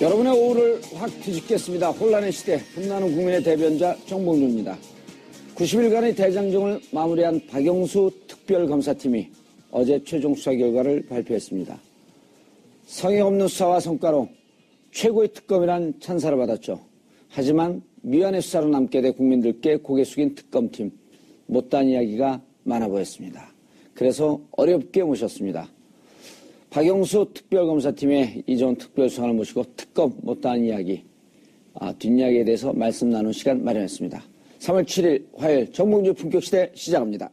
여러분의 오후를 확 뒤집겠습니다. 혼란의 시대, 분나는 국민의 대변자 정봉주입니다. 90일간의 대장정을 마무리한 박영수 특별검사팀이 어제 최종 수사 결과를 발표했습니다. 성의 없는 수사와 성과로 최고의 특검이란 찬사를 받았죠. 하지만 미완의 수사로 남게 돼 국민들께 고개 숙인 특검팀, 못다한 이야기가 많아 보였습니다. 그래서 어렵게 모셨습니다. 박영수 특별검사팀의 이전 특별수상을 모시고 특검 못다한 이야기, 뒷이야기에 대해서 말씀 나눈 시간 마련했습니다. 3월 7일 화요일 정봉주 품격시대 시작합니다.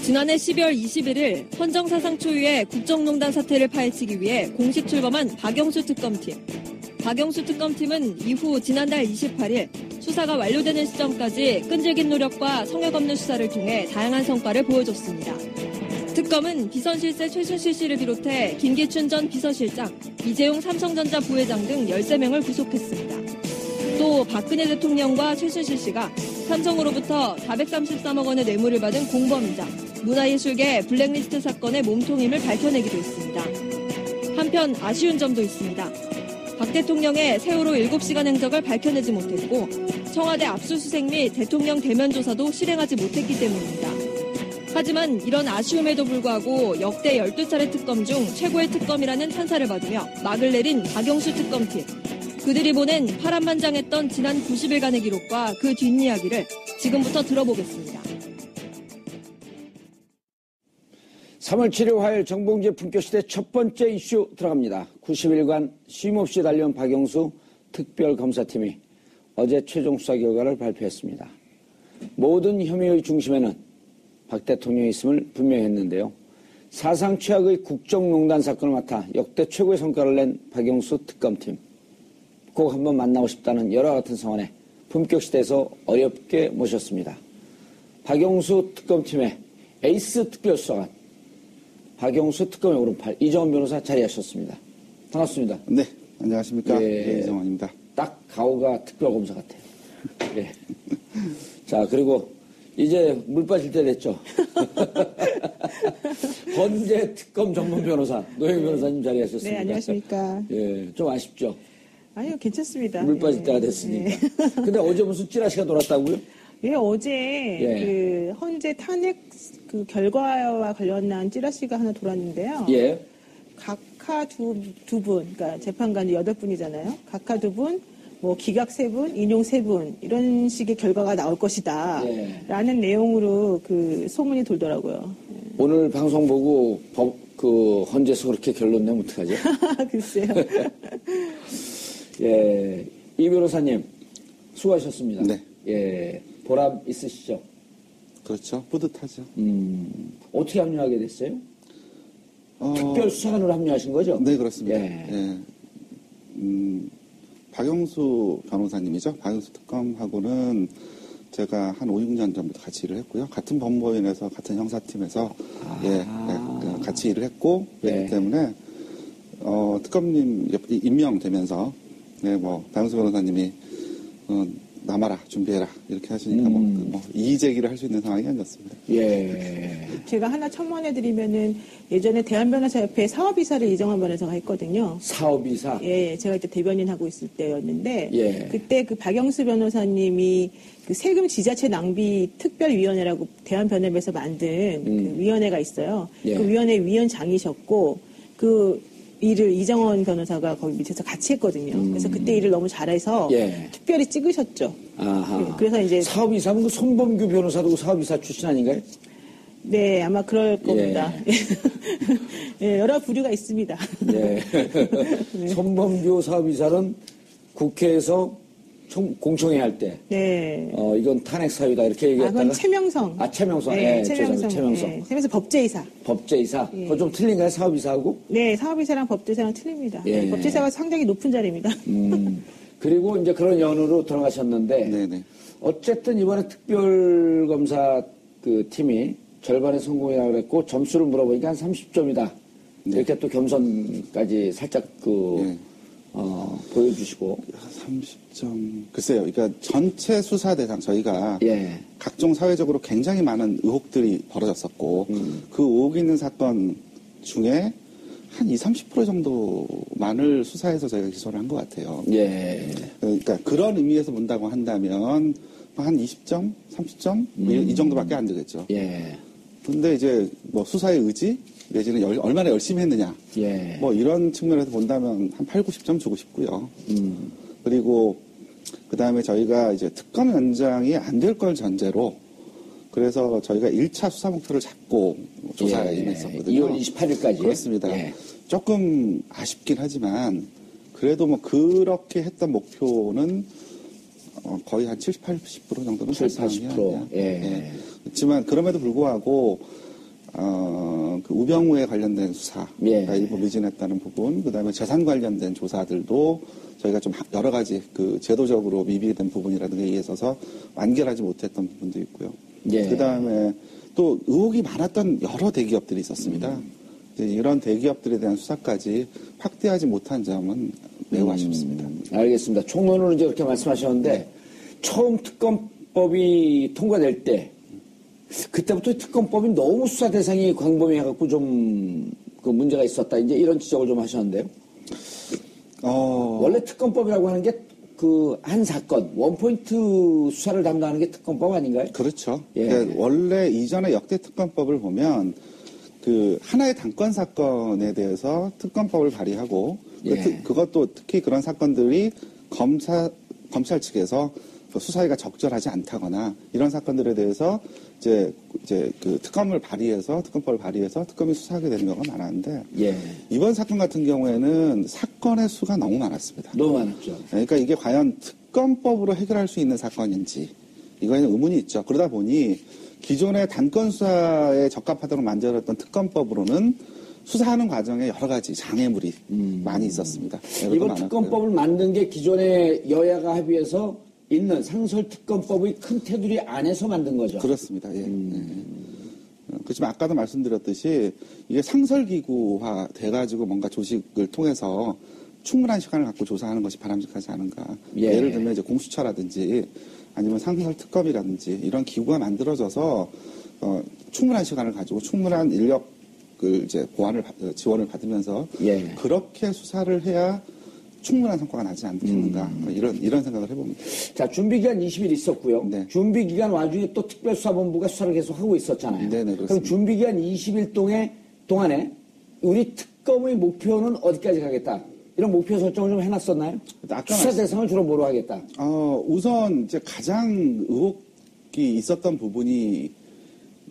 지난해 12월 21일 헌정사상 초유의 국정농단 사태를 파헤치기 위해 공식 출범한 박영수 특검팀. 박영수 특검팀은 이후 지난달 28일 수사가 완료되는 시점까지 끈질긴 노력과 성역 없는 수사를 통해 다양한 성과를 보여줬습니다. 특검은 비선실세 최순실 씨를 비롯해 김기춘 전 비서실장, 이재용 삼성전자 부회장 등 13명을 구속했습니다. 또 박근혜 대통령과 최순실 씨가 삼성으로부터 433억 원의 뇌물을 받은 공범이자 문화예술계 블랙리스트 사건의 몸통임을 밝혀내기도 했습니다. 한편 아쉬운 점도 있습니다. 박 대통령의 세월호 7시간 행적을 밝혀내지 못했고 청와대 압수수색 및 대통령 대면 조사도 실행하지 못했기 때문입니다. 하지만 이런 아쉬움에도 불구하고 역대 12차례 특검 중 최고의 특검이라는 찬사를 받으며 막을 내린 박영수 특검팀. 그들이 보낸 파란만장했던 지난 90일간의 기록과 그 뒷이야기를 지금부터 들어보겠습니다. 3월 7일 화요일 정봉주의 품격시대 첫 번째 이슈 들어갑니다. 90일간 쉼없이 달려온 박영수 특별검사팀이 어제 최종 수사 결과를 발표했습니다. 모든 혐의의 중심에는 박 대통령이 있음을 분명히 했는데요. 사상 최악의 국정농단 사건을 맡아 역대 최고의 성과를 낸 박영수 특검팀. 꼭 한번 만나고 싶다는 열화 같은 성원에 품격시대에서 어렵게 모셨습니다. 박영수 특검팀의 에이스 특별수사관, 박영수 특검의 오른팔 이정원 변호사 자리하셨습니다. 반갑습니다. 네, 안녕하십니까. 네, 이정원입니다. 딱 가오가 특별검사 같아요. 네. 자, 그리고 이제 물 빠질 때 됐죠. 헌재 특검 전문 변호사 노영 변호사님 자리하셨습니다. 네, 안녕하십니까. 예, 좀 아쉽죠. 아니요, 괜찮습니다. 물 빠질 때가 됐으니까. 네. 근데 어제 무슨 찌라시가 돌았다고요? 예, 어제 그 헌재 탄핵 그 결과와 관련한 찌라시가 하나 돌았는데요. 예. 각하 두 분, 그러니까 재판관이 8분이잖아요. 각하 2분, 뭐 기각 3분, 인용 3분 이런 식의 결과가 나올 것이다. 라는 내용으로 그 소문이 돌더라고요. 오늘 방송 보고 헌재에서 그렇게 결론 내면 어떡하죠? 글쎄요. 예, 이 변호사님 수고하셨습니다. 네. 예, 보람 있으시죠? 그렇죠. 뿌듯하죠. 어떻게 합류하게 됐어요? 특별수사관으로 합류하신 거죠? 네, 그렇습니다. 예. 예. 박영수 변호사님이죠. 박영수 특검하고는 제가 한 5, 6년 전부터 같이 일을 했고요. 같은 법무법인에서 같은 형사팀에서 같이 일을 했고 그렇기 때문에 특검님 임명되면서 박영수 변호사님이 남아라, 준비해라 이렇게 하시니까 이의 제기를 할 수 있는 상황이 아니었습니다. 예. 제가 하나 첨언해드리면은 예전에 대한변호사협회 사업이사를 이정환 변호사가 했거든요. 사업이사? 예, 제가 이때 대변인 하고 있을 때였는데 그때 그 박영수 변호사님이 그 세금 지자체 낭비 특별위원회라고 대한변협에서 만든 그 위원회가 있어요. 그 위원회 위원장이셨고 그 일을 이정원 변호사가 거기 밑에서 같이 했거든요. 그래서 그때 일을 너무 잘해서 특별히 찍으셨죠. 아하. 그래서 이제 사업이사면 그 손범규 변호사도 사업이사 출신 아닌가요? 네, 아마 그럴 겁니다. 예, 여러 부류가 있습니다. 네. 손범규 사업이사는 국회에서 공청회 할 때, 이건 탄핵 사유다 이렇게 얘기했다가. 그건 최명성. 최명성. 네, 최명성. 최명성 법제이사. 법제이사. 그거 좀 틀린가요, 사업이사하고? 네, 사업이사랑 법제이사랑 틀립니다. 법제이사가 상당히 높은 자리입니다. 그리고 이제 그런 연으로 들어가셨는데, 어쨌든 이번에 특별검사 그 팀이 절반의 성공이라고 그랬고 점수를 물어보니까 한 30점이다. 이렇게 또 겸손까지 살짝 보여주시고. 30점. 글쎄요. 그러니까 전체 수사 대상 저희가 예. 각종 사회적으로 굉장히 많은 의혹들이 벌어졌었고 그 의혹 있는 사건 중에 한 20-30% 정도만을 수사해서 저희가 기소를 한 것 같아요. 예. 그러니까 그런 의미에서 본다고 한다면 한 20점, 30점 이 정도밖에 안 되겠죠. 예. 근데 이제 뭐 수사의 의지 내지는 얼마나 열심히 했느냐. 예. 뭐 이런 측면에서 본다면 한 80-90점 주고 싶고요. 그리고 그다음에 저희가 이제 특검 연장이 안 될 걸 전제로 그래서 저희가 1차 수사 목표를 잡고 조사에 임했었거든요. 2월 28일까지. 그렇습니다. 예. 조금 아쉽긴 하지만 그래도 뭐 그렇게 했던 목표는 거의 한 70-80% 정도는 70-80%. 예. 예. 그렇지만 그럼에도 불구하고 그 우병우에 관련된 수사가 일부 미진했다는 부분, 그다음에 재산 관련된 조사들도 저희가 좀 여러 가지 그 제도적으로 미비된 부분이라든가 이에 있어서 완결하지 못했던 부분도 있고요. 예. 그다음에 또 의혹이 많았던 여러 대기업들이 있었습니다. 이제 이런 대기업들에 대한 수사까지 확대하지 못한 점은 매우 아쉽습니다. 알겠습니다. 총론으로 이제 그렇게 말씀하셨는데 처음 특검법이 통과될 때 그때부터 특검법이 너무 수사 대상이 광범위해갖고 좀 그 문제가 있었다. 이제 이런 지적을 좀 하셨는데요. 원래 특검법이라고 하는 게 그 한 사건, 원포인트 수사를 담당하는 게 특검법 아닌가요? 그렇죠. 예. 그러니까 원래 이전의 역대 특검법을 보면 그 하나의 단건 사건에 대해서 특검법을 발의하고 그것도 특히 그런 사건들이 검찰 측에서 수사가 적절하지 않다거나 이런 사건들에 대해서 이제 그 특검을 발의해서 특검법을 발의해서 특검이 수사하게 되는 경우가 많았는데 이번 사건 같은 경우에는 사건의 수가 너무 많았습니다. 너무 많았죠. 그러니까 이게 과연 특검법으로 해결할 수 있는 사건인지 이거에는 의문이 있죠. 그러다 보니 기존의 단건 수사에 적합하도록 만들었던 특검법으로는 수사하는 과정에 여러 가지 장애물이 많이 있었습니다. 이번 특검법을 만든 게 기존의 여야가 합의해서 있는 상설특검법의 큰 테두리 안에서 만든 거죠. 그렇습니다. 예. 그렇지만 아까도 말씀드렸듯이 이게 상설기구화 돼가지고 뭔가 조직을 통해서 충분한 시간을 갖고 조사하는 것이 바람직하지 않은가. 예를 들면 이제 공수처라든지 아니면 상설특검이라든지 이런 기구가 만들어져서 충분한 시간을 가지고 충분한 인력을 이제 지원을 받으면서 그렇게 수사를 해야 충분한 성과가 나지 않겠는가 이런 생각을 해봅니다. 자, 준비기간 20일 있었고요. 네. 준비기간 와중에 또 특별수사본부가 수사를 계속 하고 있었잖아요. 네네, 그럼 준비기간 20일 동안에 우리 특검의 목표는 어디까지 가겠다? 이런 목표 설정을 좀 해놨었나요? 수사 대상을 주로 뭐로 하겠다? 우선 이제 가장 의혹이 있었던 부분이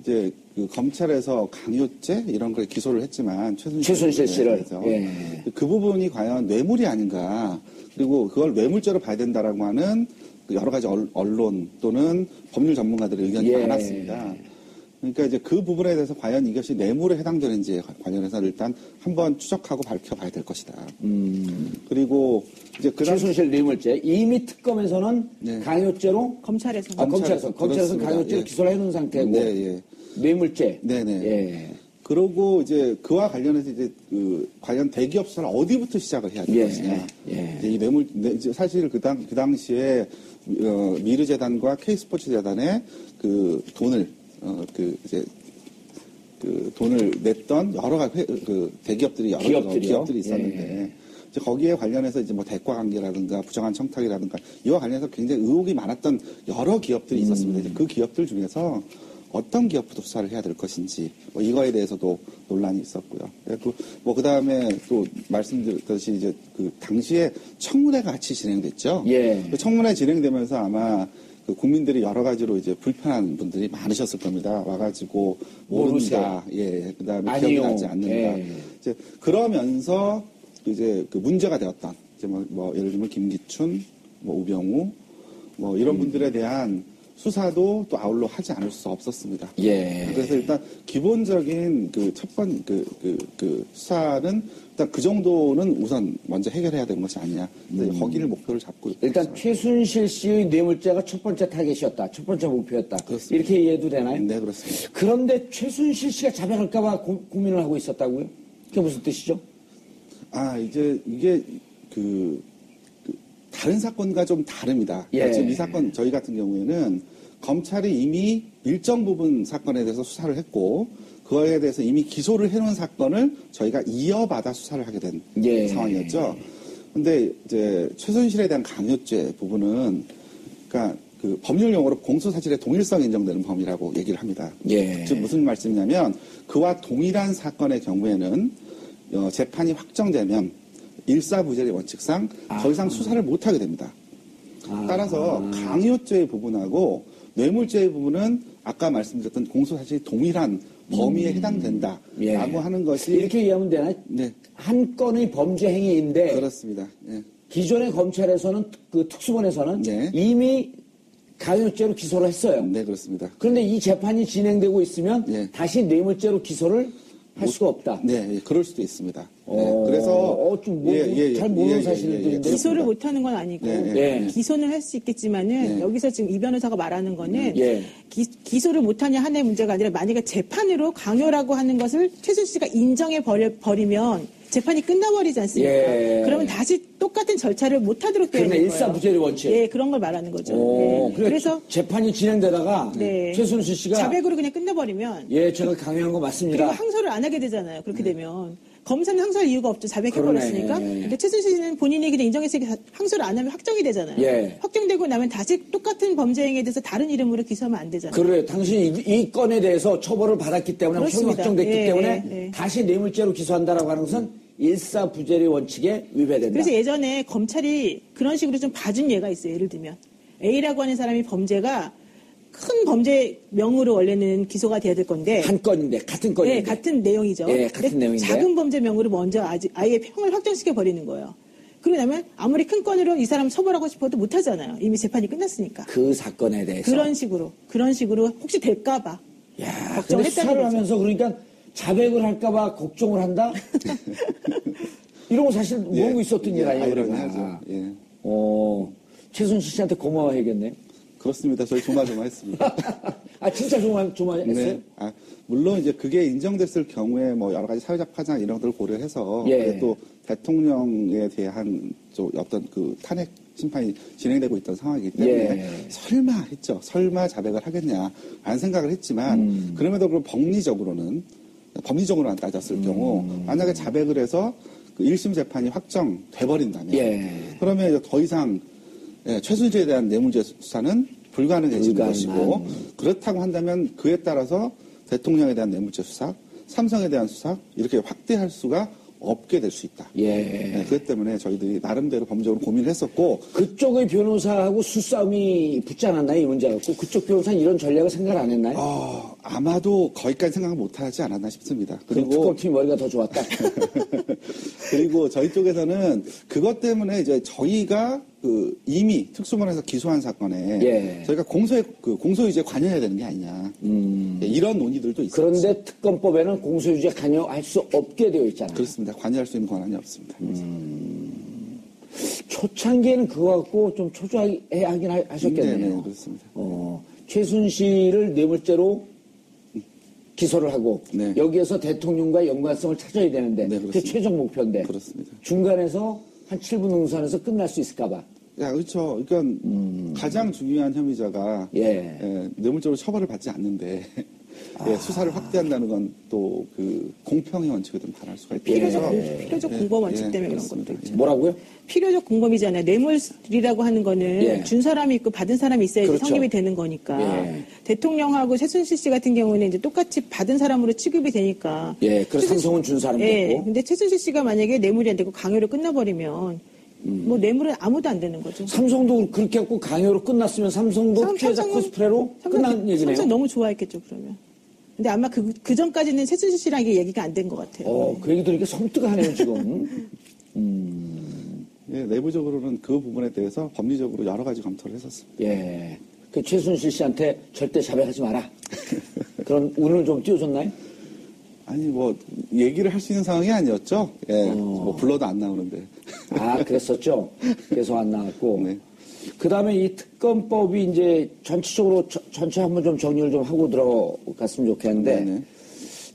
이제 그 검찰에서 강요죄 이런 걸 기소를 했지만 최순실 씨를 그 부분이 과연 뇌물이 아닌가 그리고 그걸 뇌물죄로 봐야 된다라고 하는 여러 가지 언론 또는 법률 전문가들의 의견이 많았습니다. 그러니까 이제 그 부분에 대해서 과연 이것이 뇌물에 해당되는지에 관련해서 일단 한번 추적하고 밝혀봐야 될 것이다. 그리고 이제 최순실 뇌물죄 이미 특검에서는 강요죄로 검찰에서 강요죄로 기소를 해놓은 상태고 뇌물죄. 네네. 그러고 이제 그와 관련해서 이제 그 관련 대기업 수사를 어디부터 시작을 해야 될 것이냐. 이 뇌물 사실 그 당시에 미르재단과 K스포츠재단에 그 돈을 돈을 냈던 여러 가지 대기업들이 기업들이 있었는데 이제 거기에 관련해서 이제 뭐 대가 관계라든가 부정한 청탁이라든가 이와 관련해서 굉장히 의혹이 많았던 여러 기업들이 있었습니다. 이제 그 기업들 중에서 어떤 기업부터 수사를 해야 될 것인지 뭐 이거에 대해서도 논란이 있었고요. 뭐 그 다음에 또 말씀드렸듯이 이제 그 당시에 청문회가 같이 진행됐죠. 그 청문회 진행되면서 아마 그 국민들이 여러 가지로 이제 불편한 분들이 많으셨을 겁니다. 와가지고 모른다, 그 다음에 기억이 나지 않는다. 이제 그러면서 이제 그 문제가 되었던 이제 뭐 예를 들면 김기춘, 뭐 우병우, 뭐 이런 분들에 대한 수사도 또 아울러 하지 않을 수 없었습니다. 그래서 일단 기본적인 그 첫 번 그 수사는 일단 그 정도는 우선 먼저 해결해야 되는 것이 아니냐. 거기를 목표를 잡고 일단 최순실 씨의 뇌물죄가 첫 번째 타겟이었다. 첫 번째 목표였다. 그렇습니다. 이렇게 이해도 되나요? 네, 그렇습니다. 그런데 최순실 씨가 잡혀갈까봐 고민을 하고 있었다고요? 그게 무슨 뜻이죠? 이제 이게 다른 사건과 좀 다릅니다. 예. 그러니까 지금 이 사건 저희 같은 경우에는 검찰이 이미 일정 부분 사건에 대해서 수사를 했고 그거에 대해서 이미 기소를 해놓은 사건을 저희가 이어받아 수사를 하게 된 예. 상황이었죠. 근데 이제 최순실에 대한 강요죄 부분은 그러니까 그 법률 용어로 공소사실의 동일성 인정되는 범위라고 얘기를 합니다. 예. 즉 무슨 말씀이냐면 그와 동일한 사건의 경우에는 재판이 확정되면 일사부재의 원칙상 더 이상 수사를 못하게 됩니다. 따라서 강요죄의 부분하고 뇌물죄의 부분은 아까 말씀드렸던 공소사실이 동일한 범위에 해당된다라고 예. 하는 것이 이렇게 이해하면 되나요? 네. 한 건의 범죄 행위인데 그렇습니다. 예. 기존의 검찰에서는 그 특수본에서는 네. 이미 강요죄로 기소를 했어요. 네, 그렇습니다. 그런데 이 재판이 진행되고 있으면 예. 다시 뇌물죄로 기소를 할 수가 없다. 네, 예, 그럴 수도 있습니다. 네, 그래서 잘 모르는 사실들인데 기소를 못하는 건 아니고 예. 기소는 할 수 있겠지만은 예. 여기서 지금 이 변호사가 말하는 거는 예. 기소를 못하냐 하나의 문제가 아니라 만약에 재판으로 강요라고 하는 것을 최순실 씨가 인정해 버리면 재판이 끝나버리지 않습니까? 예. 그러면 다시 똑같은 절차를 못하도록 되는 그러네, 거예요. 일사부재의 원칙. 예, 그런 걸 말하는 거죠. 예. 그래서 재판이 진행되다가 네. 최순실 씨가 자백으로 그냥 끝나버리면 예, 제가 강요한 거 맞습니다. 그리고 항소를 안 하게 되잖아요. 그렇게 되면. 검사는 항소할 이유가 없죠. 자백해버렸으니까. 그러네. 근데 최순실 씨는 본인이 그냥 인정했으니까 항소를 안 하면 확정이 되잖아요. 예. 확정되고 나면 다시 똑같은 범죄 행위에 대해서 다른 이름으로 기소하면 안 되잖아요. 그래, 당신이 이 건에 대해서 처벌을 받았기 때문에 그렇습니다. 확정됐기 예, 때문에 예. 다시 뇌물죄로 기소한다라고 하는 것은 일사부재의 원칙에 위배된다. 그래서 예전에 검찰이 그런 식으로 좀 봐준 예가 있어요. 예를 들면 A라고 하는 사람이 범죄가 큰 범죄명으로 원래는 기소가 돼야 될 건데 한 건인데 같은 건인데. 네, 같은 내용이죠. 예, 같은 근데 내용인데. 작은 범죄명으로 먼저 아예 평을 확정시켜 버리는 거예요. 그러고 나면 아무리 큰 건으로 이 사람 처벌하고 싶어도 못 하잖아요. 이미 재판이 끝났으니까. 그 사건에 대해서. 그런 식으로 혹시 될까봐 야, 걱정을 근데 했다는 수사를 거죠. 하면서 그러니까 자백을 할까봐 걱정을 한다? 이런 거 사실 모르고 있었던 일 아니에요? 그러면. 하죠. 예. 최순실 씨한테 고마워해야겠네요. 그렇습니다. 저희 조마조마했습니다. 아, 진짜 조마했어요? 네. 물론 이제 그게 인정됐을 경우에 뭐 여러 가지 사회적 파장 이런 것들을 고려해서 예. 또 대통령에 대한 좀 어떤 그 탄핵 심판이 진행되고 있던 상황이기 때문에 예. 설마 했죠. 설마 자백을 하겠냐라는 생각을 했지만 그럼에도 불구하고 법리적으로는 따졌을 경우 만약에 자백을 해서 그 1심 재판이 확정돼 버린다면 예. 그러면 이제 더 이상 최순실에 대한 뇌물죄 수사는 불가능해지는 것이고 그렇다고 한다면 그에 따라서 대통령에 대한 뇌물죄 수사, 삼성에 대한 수사 이렇게 확대할 수가 없게 될 수 있다. 예. 그것 때문에 저희들이 나름대로 법적으로 고민을 했었고 그쪽의 변호사하고 수싸움이 붙지 않았나요? 이 문제 갖고. 그쪽 변호사는 이런 전략을 생각 안 했나요? 아마도 거기까지 생각을 못하지 않았나 싶습니다. 그리고 특검팀 머리가 더 좋았다. 그리고 저희 쪽에서는 그것 때문에 이제 저희가 그 이미 특수본에서 기소한 사건에 예. 저희가 공소유지에 관여해야 되는 게 아니냐. 이런 논의들도 있어요. 그런데 특검법에는 공소유지에 관여할 수 없게 되어 있잖아요. 그렇습니다. 관여할 수 있는 권한이 없습니다. 초창기에는 그거 갖고 좀 초조하긴 하셨겠네요. 네, 그렇습니다. 최순실을 뇌물죄로 기소를 하고 네. 여기에서 대통령과의 연관성을 찾아야 되는데 네, 그게 최종 목표인데 그렇습니다. 중간에서 한 7분 응선에서 끝날 수 있을까 봐. 그렇죠. 그러니까 가장 중요한 혐의자가 뇌물죄로 처벌을 받지 않는데 수사를 확대한다는 건 또 그 공평의 원칙을 좀 반할 수가 있고 필요적 공범 원칙 때문에 그런 그렇습니다. 것도 있죠. 뭐라고요? 필요적 공범이잖아요. 뇌물이라고 하는 거는 준 사람이 있고 받은 사람이 있어야지 그렇죠. 성립이 되는 거니까. 대통령하고 최순실 씨 같은 경우는 이제 똑같이 받은 사람으로 취급이 되니까. 그래서 삼성은 준 사람도 있고. 근데 최순실 씨가 만약에 뇌물이 안 되고 강요로 끝나버리면 뭐 뇌물은 아무도 안 되는 거죠. 삼성도 그렇게 했고 강요로 끝났으면 삼성도 피해자 코스프레로 끝난 얘기네요. 삼성 너무 좋아했겠죠, 그러면. 근데 아마 그 전까지는 최순실 씨랑 이게 얘기가 안 된 것 같아요. 그 얘기 들으니까 섬뜩하네요, 지금. 내부적으로는 그 부분에 대해서 법리적으로 여러 가지 검토를 했었습니다. 그 최순실 씨한테 절대 자백하지 마라. 그런 운을 좀 띄워줬나요? 아니, 뭐, 얘기를 할 수 있는 상황이 아니었죠. 뭐, 불러도 안 나오는데. 그랬었죠? 계속 안 나왔고. 네. 그 다음에 이 특검법이 이제 전체적으로 전체 한번 좀 정리를 좀 하고 들어갔으면 좋겠는데. 네네.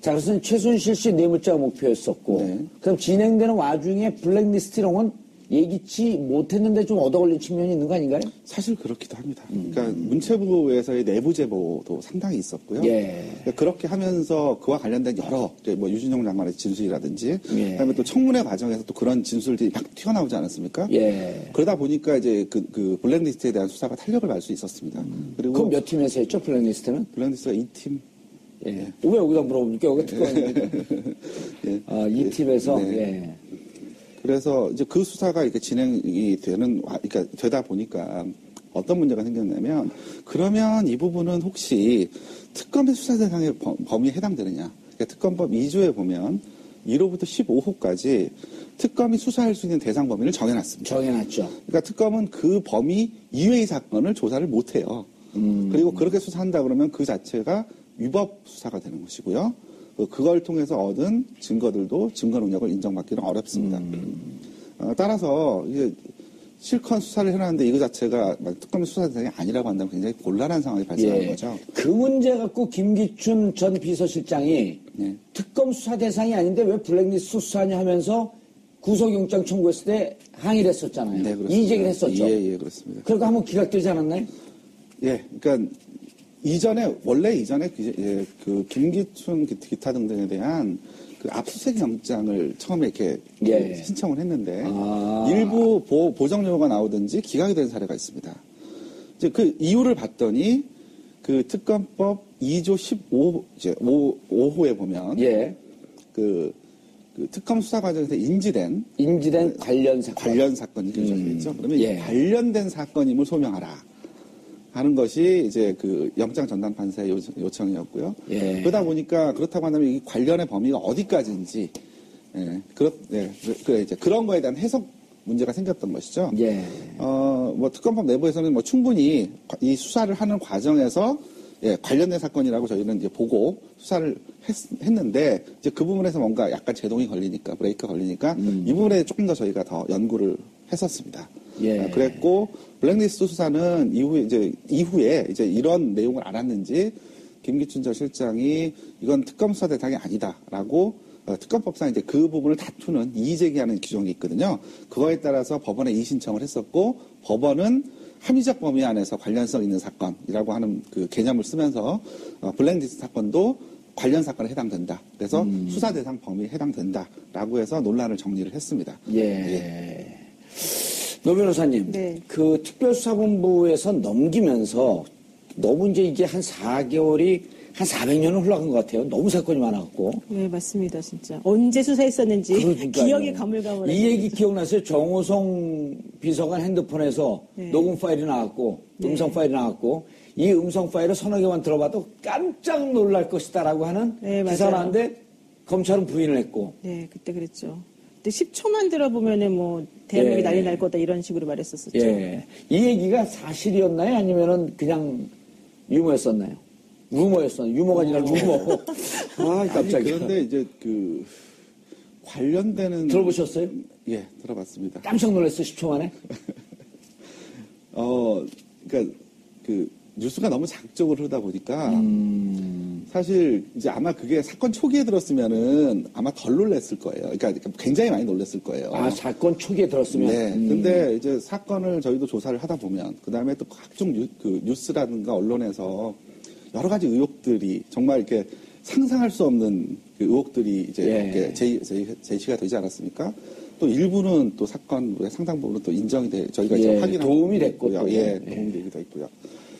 자, 그래서 최순실 씨 뇌물죄가 목표였었고. 네. 그럼 진행되는 와중에 블랙리스트 이런 건 예기치 못했는데 좀 얻어 걸린 측면이 있는 거 아닌가요? 사실 그렇기도 합니다. 그러니까 문체부에서의 내부 제보도 상당히 있었고요. 그러니까 그렇게 하면서 그와 관련된 여러 뭐 유진용 장관의 진술이라든지 그다음에 또 청문회 과정에서 또 그런 진술들이 막 튀어나오지 않았습니까? 그러다 보니까 이제 그 블랙리스트에 대한 수사가 탄력을 받을 수 있었습니다. 그리고 그럼 몇 팀에서 했죠, 블랙리스트는? 블랙리스트가 2팀. 왜 여기다 물어봅니까? 여기 특검입니까? 이 팀에서. 그래서 이제 그 수사가 이렇게 진행이 그러니까 되다 보니까 어떤 문제가 생겼냐면, 그러면 이 부분은 혹시 특검의 수사 대상의 범위에 해당되느냐. 그러니까 특검법 2조에 보면 1호부터 15호까지 특검이 수사할 수 있는 대상 범위를 정해놨습니다. 정해놨죠. 그러니까 특검은 그 범위 이외의 사건을 조사를 못해요. 그리고 그렇게 수사한다 그러면 그 자체가 위법 수사가 되는 것이고요. 그걸 통해서 얻은 증거들도 증거 능력을 인정받기는 어렵습니다. 따라서 이게 실컷 수사를 해놨는데 이거 자체가 특검의 수사 대상이 아니라고 한다면 굉장히 곤란한 상황이 발생하는 거죠. 그 문제 갖고 김기춘 전 비서실장이 특검 수사 대상이 아닌데 왜 블랙리스트 수사하냐 하면서 구속영장 청구했을 때 항의를 했었잖아요. 네, 그렇습니다. 이의제기를 했었죠. 예, 그렇습니다. 그러니까 한번 기각되지 않았나요? 그러니까 원래 이전에 그 김기춘 기타 등등에 대한 그 압수수색 영장을 처음에 이렇게 신청을 했는데 일부 보정 요구가 나오든지 기각이 된 사례가 있습니다. 이제 그 이유를 봤더니 그 특검법 2조 15호에 보면 그 특검 수사 과정에서 인지된 관련 사건이 규정되어 있죠. 그러면 이 관련된 사건임을 소명하라 하는 것이 이제 그 영장 전담 판사의 요청이었고요. 그러다 보니까 그렇다고 한다면 이 관련의 범위가 어디까지인지 이제 그런 거에 대한 해석 문제가 생겼던 것이죠. 뭐 특검법 내부에서는 뭐 충분히 이 수사를 하는 과정에서 관련된 사건이라고 저희는 이제 보고 수사를 했는데 이제 그 부분에서 뭔가 약간 제동이 걸리니까 브레이크가 걸리니까 이 부분에 조금 더 저희가 더 연구를 했었습니다. 그랬고 블랙리스트 수사는 이후에 이제 이런 내용을 알았는지 김기춘 전 실장이 이건 특검 수사 대상이 아니다라고 특검법상 이제 그 부분을 다투는 이의제기하는 규정이 있거든요. 그거에 따라서 법원에 이의신청을 했었고 법원은 합리적 범위 안에서 관련성 있는 사건이라고 하는 그 개념을 쓰면서 블랙리스트 사건도 관련 사건에 해당된다. 그래서 수사 대상 범위에 해당된다라고 해서 논란을 정리를 했습니다. 노 변호사님, 그 특별수사본부에서 넘기면서 너무 이제 이게 한 4개월이 한 400년은 흘러간 것 같아요. 너무 사건이 많아갖고. 네, 맞습니다, 진짜. 언제 수사했었는지 기억이 가물가물해요. 이 얘기 기억나세요? 정호성 비서관 핸드폰에서 녹음 파일이 나왔고, 음성 파일이 나왔고, 이 음성 파일을 서너 개만 들어봐도 깜짝 놀랄 것이다라고 하는 기사가 나왔는데 검찰은 부인을 했고. 네, 그때 그랬죠. 그때 10초만 들어보면은 뭐 대한민국이 난리 날 거다 이런 식으로 말했었었죠. 이 얘기가 사실이었나요? 아니면은 그냥 유머였었나요? 루머였었나요? 유머가 아니라 루머. 깜짝이야. 그런데 이제 그 관련되는 들어보셨어요? 들어봤습니다. 깜짝 놀랐어요, 10초 만에? 그러니까 그 뉴스가 너무 자극적으로 흐르다 보니까 사실 이제 아마 그게 사건 초기에 들었으면은 아마 덜 놀랐을 거예요. 그러니까 굉장히 많이 놀랐을 거예요. 사건 초기에 들었으면? 네. 근데 이제 사건을 저희도 조사를 하다 보면 그다음에 또 각종 뉴스라든가 언론에서 여러 가지 의혹들이 정말 이렇게 상상할 수 없는 그 의혹들이 이제 이렇게 제시가 되지 않았습니까? 또 일부는 또 사건의 상당 부분은 또 인정이 저희가 이제 확인하고 도움이 됐고요. 도움이 되기도 했고요.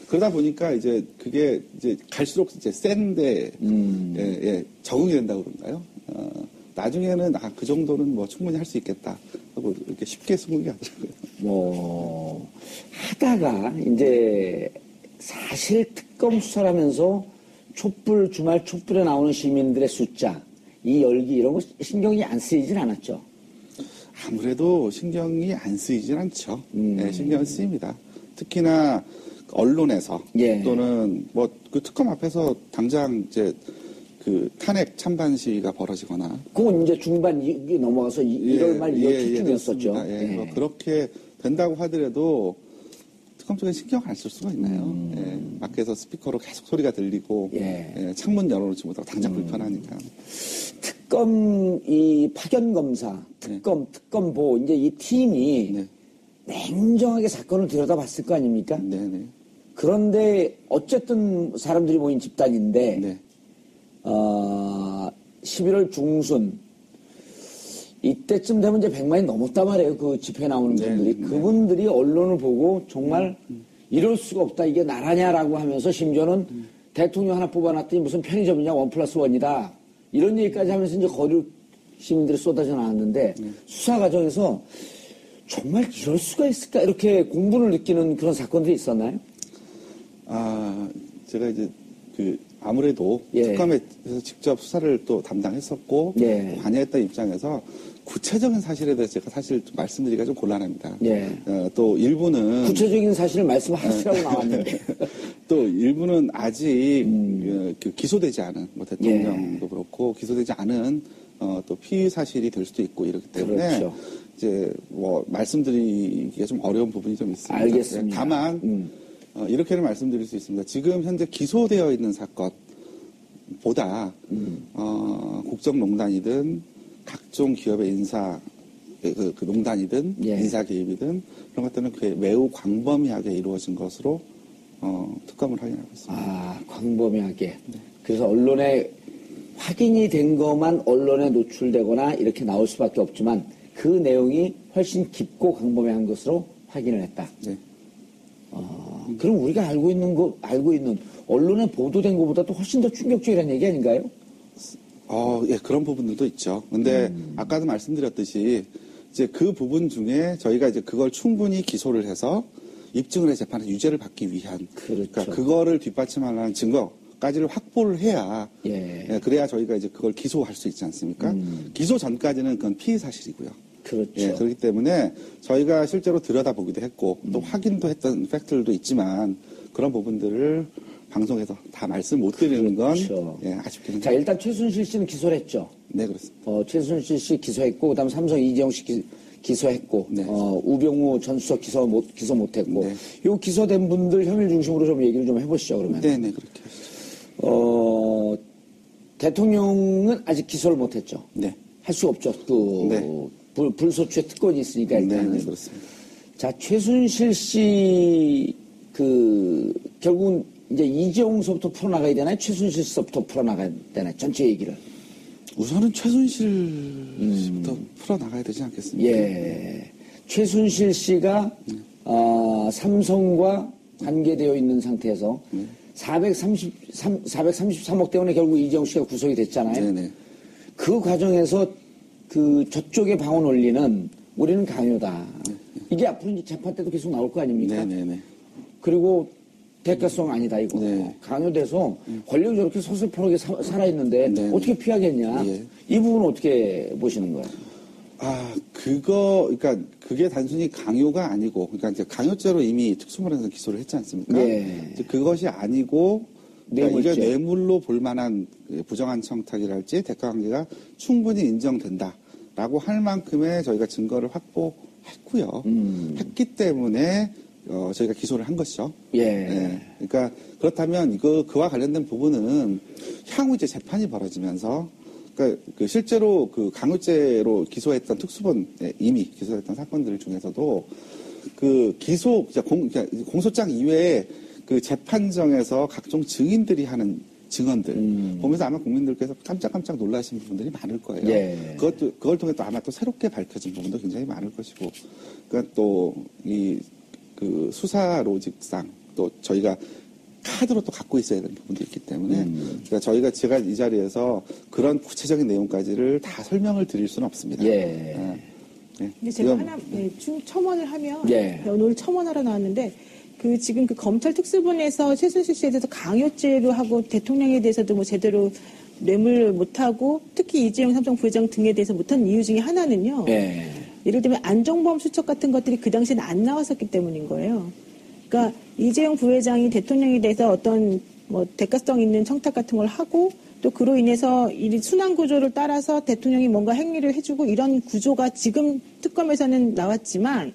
그러다 보니까 이제 그게 이제 갈수록 이제 센데 적응이 된다고 그런가요? 나중에는 그 정도는 뭐 충분히 할 수 있겠다 하고 이렇게 쉽게 스무게 하더라고요. 하다가 이제 사실 특검 수사하면서 주말 촛불에 나오는 시민들의 숫자, 이 열기 이런 거 신경이 안 쓰이진 않았죠. 아무래도 신경이 안 쓰이진 않죠. 신경은 쓰입니다. 특히나 언론에서 또는 뭐 그 특검 앞에서 당장 이제 그 탄핵 찬반 시위가 벌어지거나 그건 이제 중반 넘어가서 1월 말 2월 초쯤이었었죠. 뭐 그렇게 된다고 하더라도 특검 쪽에 신경 안 쓸 수가 있나요? 밖에서 스피커로 계속 소리가 들리고 창문 열어놓지 못하고 당장 불편하니까. 특검 이 파견 검사, 특검보 이제 이 팀이 냉정하게 사건을 들여다봤을 거 아닙니까? 그런데 어쨌든 사람들이 모인 집단인데 11월 중순 이때쯤 되면 이제 100만이 넘었단 말이에요. 그 집회 나오는 분들이. 그분들이 언론을 보고 정말 이럴 수가 없다. 이게 나라냐라고 하면서 심지어는 대통령 하나 뽑아놨더니 무슨 편의점이냐 1+1이다. 이런 얘기까지 하면서 이제 거리 시민들이 쏟아져 나왔는데 수사 과정에서 정말 이럴 수가 있을까? 이렇게 공분을 느끼는 그런 사건들이 있었나요? 제가 이제 아무래도 특검에서 직접 수사를 또 담당했었고 관여했던 입장에서 구체적인 사실에 대해서 제가 사실 좀 말씀드리기가 좀 곤란합니다. 또 일부는 구체적인 사실을 말씀하시라고 나왔는데 또 일부는 아직 기소되지 않은 뭐 대통령도 그렇고 기소되지 않은 또 피의 사실이 될 수도 있고 이렇기 때문에 이제 뭐 말씀드리기가 좀 어려운 부분이 좀 있습니다. 알겠습니다. 다만 이렇게는 말씀드릴 수 있습니다. 지금 현재 기소되어 있는 사건보다 국정농단이든 각종 기업의 인사 그 농단이든 인사 개입이든 그런 것들은 매우 광범위하게 이루어진 것으로 특검을 확인하고 있습니다. 광범위하게. 그래서 언론에 확인이 된 것만 언론에 노출되거나 이렇게 나올 수밖에 없지만 그 내용이 훨씬 깊고 광범위한 것으로 확인을 했다. 그럼 우리가 알고 있는 언론에 보도된 것보다도 훨씬 더 충격적이라는 얘기 아닌가요? 그런 부분들도 있죠. 근데 아까도 말씀드렸듯이 이제 그 부분 중에 저희가 이제 그걸 충분히 기소를 해서 입증을 해 재판에서 유죄를 받기 위한 그러니까 그거를 뒷받침하는 증거까지를 확보를 해야 그래야 저희가 이제 그걸 기소할 수 있지 않습니까? 기소 전까지는 그건 피의 사실이고요. 그렇기 때문에 저희가 실제로 들여다보기도 했고 또 확인도 했던 팩트들도 있지만 그런 부분들을 방송에서 다 말씀 못 드리는 건 아쉽긴 합니다. 자, 일단 최순실 씨는 기소를 했죠. 네, 그렇습니다. 최순실 씨 기소했고 그다음 삼성 이재용 씨 기소했고 우병우 전 수석 기소 못했고 요 기소된 분들 혐의 중심으로 좀 얘기를 좀 해보시죠. 그러면. 네, 그렇게 하시죠. 대통령은 아직 기소를 못했죠. 할 수 없죠. 불소추의 특권이 있으니까 일단은. 네, 그렇습니다. 자, 최순실 씨 결국은 이제 이재용서부터 풀어나가야 되나요? 최순실 씨부터 풀어나가야 되나요? 전체 얘기를. 우선은 최순실 씨부터 풀어나가야 되지 않겠습니까? 최순실 씨가 삼성과 관계되어 있는 상태에서 433억 때문에 결국 이재용 씨가 구속이 됐잖아요. 그 과정에서 저쪽의 방어 논리는 우리는 강요다. 이게 앞으로 이제 재판 때도 계속 나올 거 아닙니까? 그리고 대가성 아니다 이거. 강요돼서 권력이 저렇게 서슬퍼르게 살아있는데 어떻게 피하겠냐. 이 부분은 어떻게 보시는 거예요? 그러니까 그게 단순히 강요가 아니고, 그러니까 이제 강요죄로 이미 특수본에서 기소를 했지 않습니까? 이제 그것이 아니고, 그러니까 이게 뇌물로 볼 만한 부정한 청탁이랄지 대가 관계가 충분히 인정된다라고 할 만큼의 저희가 증거를 확보했고요. 했기 때문에 저희가 기소를 한 것이죠. 그러니까 그렇다면 그와 관련된 부분은 향후 이제 재판이 벌어지면서 그러니까 실제로 강요죄로 기소했던 특수본에 이미 기소했던 사건들 중에서도 공소장 이외에 재판정에서 각종 증인들이 하는 증언들 보면서 아마 국민들께서 깜짝깜짝 놀라신 부분들이 많을 거예요. 그걸 통해 또 아마 또 새롭게 밝혀진 부분도 굉장히 많을 것이고, 그러니까 또 수사 로직상 또 저희가 카드로 또 갖고 있어야 되는 부분도 있기 때문에 그러니까 제가 이 자리에서 그런 구체적인 내용까지를 다 설명을 드릴 수는 없습니다. 근데 제가 하나 첨언을 하면 오늘 첨언하러 나왔는데 지금 검찰 특수본에서 최순실 씨에 대해서 강요죄로 하고 대통령에 대해서도 뭐 제대로 뇌물 못하고 특히 이재용 삼성 부회장 등에 대해서 못한 이유 중에 하나는요. 예를 들면 안종범 수첩 같은 것들이 그 당시에는 안 나왔었기 때문인 거예요. 그러니까 이재용 부회장이 대통령에 대해서 어떤 대가성 있는 청탁 같은 걸 하고 또 그로 인해서 이 순환 구조를 따라서 대통령이 뭔가 행위를 해주고 이런 구조가 지금 특검에서는 나왔지만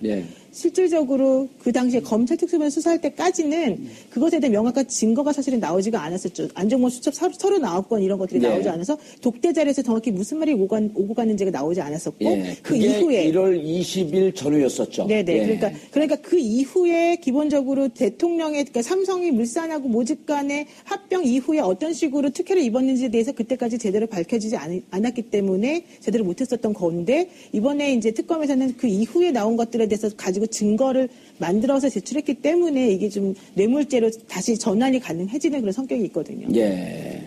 실질적으로 그 당시에 검찰 특수부는 수사할 때까지는 그것에 대한 명확한 증거가 사실은 나오지가 않았었죠. 안정범 수첩 39건 이런 것들이 나오지 않아서 독대 자료에서 정확히 무슨 말이 오고 갔는지가 나오지 않았었고 그 이후에 1월 20일 전후였었죠. 네네. 그러니까 그 이후에 기본적으로 대통령의 그러니까 삼성이 물산하고 모집 간의 합병 이후에 어떤 식으로 특혜를 입었는지에 대해서 그때까지 제대로 밝혀지지 않았기 때문에 제대로 못했었던 건데 이번에 이제 특검에서는 그 이후에 나온 것들에 대해서 가지고 증거를 만들어서 제출했기 때문에 이게 좀 뇌물죄로 다시 전환이 가능해지는 그런 성격이 있거든요. 예.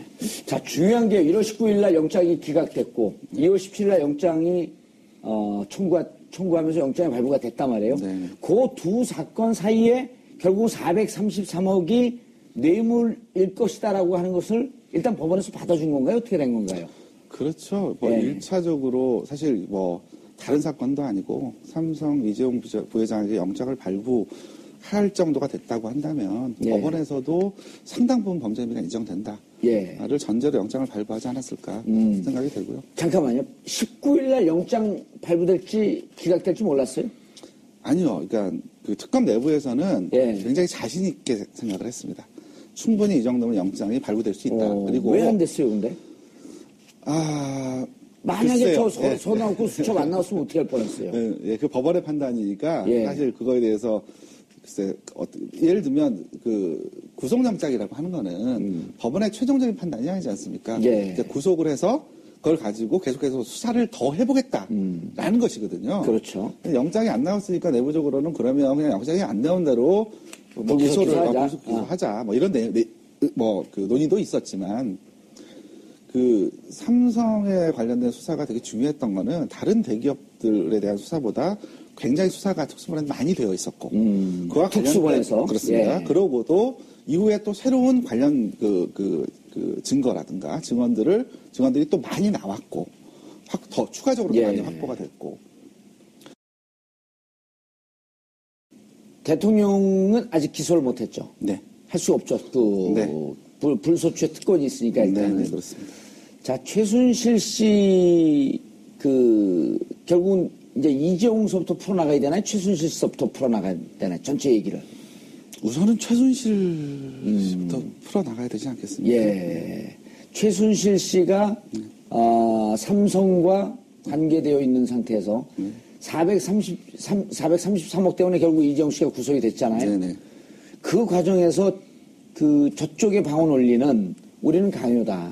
자, 중요한 게 1월 19일 날 영장이 기각됐고 2월 17일 날 영장이 청구하면서 영장이 발부가 됐단 말이에요. 네. 그 두 사건 사이에 결국 433억이 뇌물일 것이다라고 하는 것을 일단 법원에서 받아준 건가요? 어떻게 된 건가요? 그렇죠. 뭐 예. 1차적으로 사실 뭐 다른 사건도 아니고 삼성 이재용 부회장에게 영장을 발부할 정도가 됐다고 한다면 예. 법원에서도 상당 부분 범죄 혐의가 인정된다를 전제로 영장을 발부하지 않았을까 생각이 되고요. 잠깐만요. 19일 날 영장 발부될지 기각될지 몰랐어요? 아니요. 그러니까 그 특검 내부에서는 예. 굉장히 자신 있게 생각을 했습니다. 충분히 이 정도면 영장이 발부될 수 있다. 그리고 왜 안 됐어요, 근데? 만약에 글쎄요. 서 나오고 수첩 안 나왔으면 어떻게 할 뻔했어요? 예, 그 법원의 판단이니까 예. 사실 그거에 대해서 글쎄 예를 들면 그 구속영장이라고 하는 거는 법원의 최종적인 판단이 아니지 않습니까? 예. 이제 구속을 해서 그걸 가지고 계속해서 수사를 더 해보겠다라는 것이거든요. 그렇죠. 영장이 안 나왔으니까 내부적으로는 그러면 그냥 영장이 안 나온 대로 뭐 불구속 기소하자. 뭐 이런 그 논의도 있었지만 그 삼성에 관련된 수사가 되게 중요했던 거는 다른 대기업들에 대한 수사보다 굉장히 수사가 특수본에 많이 되어 있었고 그와 특수본에서 그렇습니다. 예. 그러고도 이후에 또 새로운 관련 그 증거라든가 증언들이 또 많이 나왔고 더 추가적으로 예. 많이 확보가 됐고 대통령은 아직 기소를 못했죠. 네. 할 수 없죠. 불소추의 특권이 있으니까 일단은. 네, 그렇습니다. 자, 최순실 씨 결국은 이제 이재용서부터 풀어나가야 되나요? 최순실서부터 풀어나가야 되나요? 전체 얘기를. 우선은 최순실 씨부터 풀어나가야 되지 않겠습니까? 예. 최순실 씨가 삼성과 관계되어 있는 상태에서 433억 때문에 결국 이재용 씨가 구속이 됐잖아요. 네네. 그 과정에서 저쪽의 방어 논리는 우리는 강요다.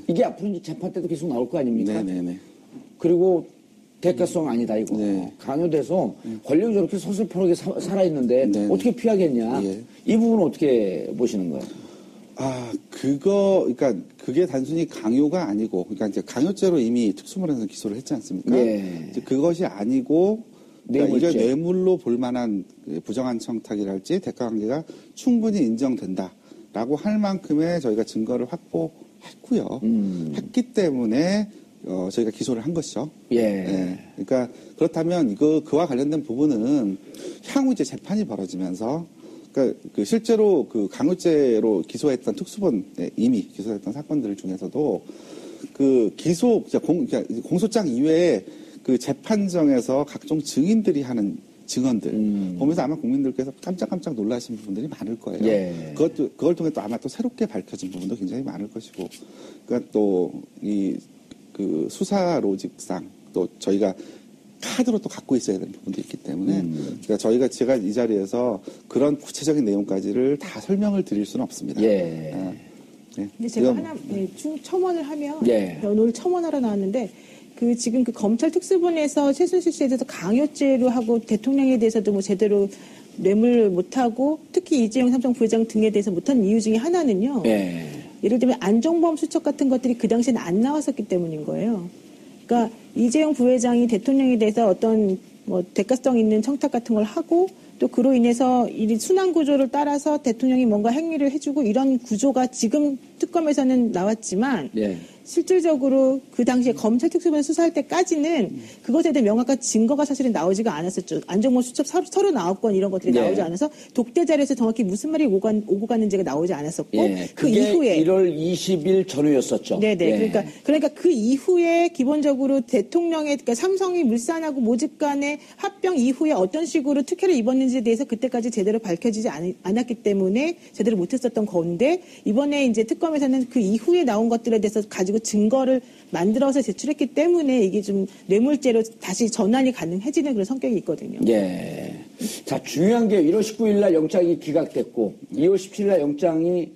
이게 앞으로 이제 재판 때도 계속 나올 거 아닙니까? 네네네. 그리고 대가성 아니다 이거. 네. 강요돼서 권력이 저렇게 서슬퍼르게 살아있는데 네네. 어떻게 피하겠냐. 예. 이 부분은 어떻게 보시는 거예요? 그러니까 그게 단순히 강요가 아니고, 그러니까 이제 강요죄로 이미 특수본에서 기소를 했지 않습니까? 예. 이제 그것이 아니고, 그러니까 이게 뇌물죄. 뇌물로 볼 만한 부정한 청탁이랄지 대가관계가 충분히 인정된다라고 할 만큼의 저희가 증거를 확보했고요. 했기 때문에 저희가 기소를 한 것이죠. 예. 예. 그러니까 그렇다면 그와 관련된 부분은 향후 이제 재판이 벌어지면서 그러니까 실제로 그 강요죄로 기소했던 특수본에 이미 기소했던 사건들 중에서도 그 그러니까 공소장 이외에 그 재판정에서 각종 증인들이 하는 증언들 보면서 아마 국민들께서 깜짝깜짝 놀라신 부분들이 많을 거예요. 예. 그걸 통해 또 아마 또 새롭게 밝혀진 부분도 굉장히 많을 것이고, 그러니까 또 그 수사 로직상 또 저희가 카드로 또 갖고 있어야 되는 부분도 있기 때문에 그러니까 제가 이 자리에서 그런 구체적인 내용까지를 다 설명을 드릴 수는 없습니다. 예. 네. 근데 제가 첨언을 하면 예. 오늘 첨언하러 나왔는데 지금 그 검찰 특수본에서 최순실 씨에 대해서 강요죄로 하고 대통령에 대해서도 뭐 제대로 뇌물 못하고 특히 이재용 삼성 부회장 등에 대해서 못한 이유 중에 하나는요. 예. 예를 들면 안정범 수첩 같은 것들이 그 당시에는 안 나왔었기 때문인 거예요. 그러니까 이재용 부회장이 대통령에 대해서 어떤 뭐 대가성 있는 청탁 같은 걸 하고 또 그로 인해서 이 순환 구조를 따라서 대통령이 뭔가 행위를 해주고 이런 구조가 지금 특검에서는 나왔지만 예. 실질적으로 그 당시에 검찰 특수본을 수사할 때까지는 그것에 대한 명확한 증거가 사실은 나오지가 않았었죠. 안정모 수첩 39건 이런 것들이 네. 나오지 않아서 독대 자료에서 정확히 무슨 말이 오고 갔는지가 나오지 않았었고 예. 그 그게 이후에 1월 20일 전후였었죠. 네네. 예. 그러니까 그 이후에 기본적으로 대통령의 그러니까 삼성이 물산하고 모집 간의 합병 이후에 어떤 식으로 특혜를 입었는지에 대해서 그때까지 제대로 밝혀지지 않았기 때문에 제대로 못했었던 건데 이번에 이제 특검에서는 그 이후에 나온 것들에 대해서 가지고 증거를 만들어서 제출했기 때문에 이게 좀 뇌물죄로 다시 전환이 가능해지는 그런 성격이 있거든요. 예. 자, 중요한 게 1월 19일 날 영장이 기각됐고 2월 17일 날 영장이